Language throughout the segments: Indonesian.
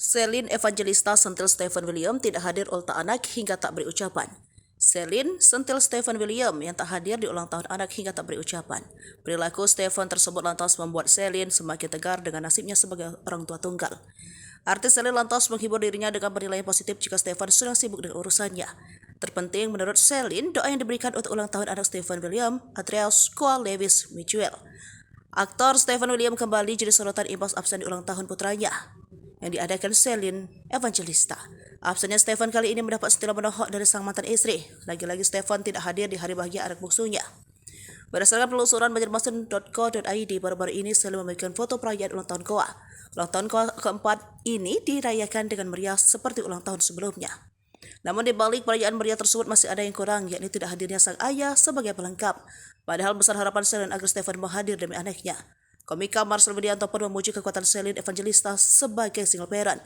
Celine Evangelista sentil Stephen William tidak hadir ulang tahun anak hingga tak beri ucapan. Celine sentil Stephen William yang tak hadir di ulang tahun anak hingga tak beri ucapan. Perilaku Stephen tersebut lantas membuat Celine semakin tegar dengan nasibnya sebagai orang tua tunggal. Artis Celine lantas menghibur dirinya dengan penilaian positif jika Stephen sedang sibuk dengan urusannya. Terpenting menurut Celine, doa yang diberikan untuk ulang tahun anak Stephen William, Atreus Koa Lewis Mitchell. Aktor Stephen William kembali jadi sorotan imbas absen di ulang tahun putranya yang diadakan Celine Evangelista. Absennya Stephen kali ini mendapat sentilan menohok dari sang mantan istri. Lagi-lagi Stephen tidak hadir di hari bahagia anak bungsunya. Berdasarkan penelusuran banjarmasin.co.id, baru-baru ini Celine memberikan foto perayaan ulang tahun Koa. Ulang tahun Koa keempat ini dirayakan dengan meriah seperti ulang tahun sebelumnya. Namun di balik perayaan meriah tersebut masih ada yang kurang, yakni tidak hadirnya sang ayah sebagai pelengkap. Padahal besar harapan Celine agar Stephen mau hadir demi anaknya. Komika Marcel Widianto pun memuji kekuatan Celine Evangelista sebagai single parent.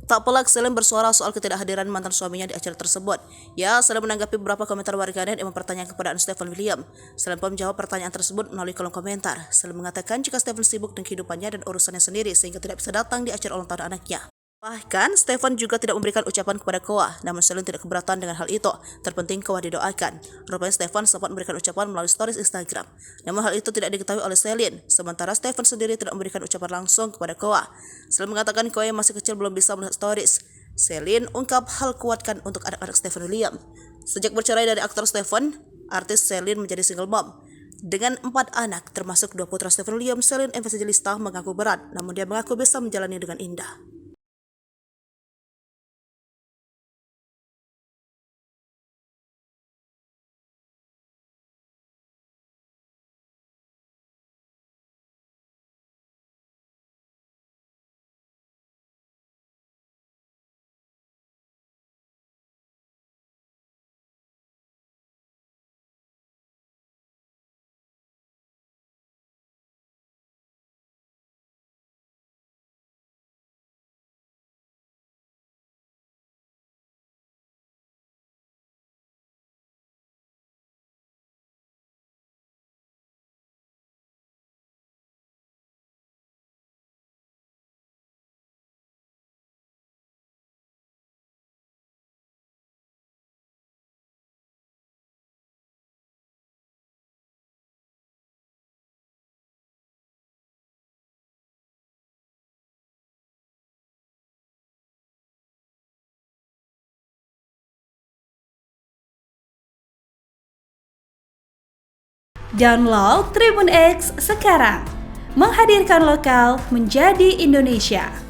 Tak pelak Celine bersuara soal ketidakhadiran mantan suaminya di acara tersebut. Ya, Celine menanggapi beberapa komentar warganet yang mempertanyakan keberadaan Stephen William. Celine pun menjawab pertanyaan tersebut melalui kolom komentar. Celine mengatakan jika Stephen sibuk dengan kehidupannya dan urusannya sendiri sehingga tidak bisa datang di acara ulang tahun anaknya. Bahkan, Stephen juga tidak memberikan ucapan kepada Koa, namun Celine tidak keberatan dengan hal itu. Terpenting Koa didoakan. Rupanya Stephen sempat memberikan ucapan melalui stories Instagram. Namun hal itu tidak diketahui oleh Celine. Sementara Stephen sendiri tidak memberikan ucapan langsung kepada Koa. Celine mengatakan Koa yang masih kecil belum bisa melihat stories. Celine ungkap hal kuatkan untuk anak-anak Stephen William. Sejak bercerai dari aktor Stephen, artis Celine menjadi single mom. Dengan 4 anak, termasuk 2 putra Stephen William, Celine Evangelista mengaku berat, namun dia mengaku bisa menjalani dengan indah. Download Tribun X sekarang, menghadirkan lokal menjadi Indonesia.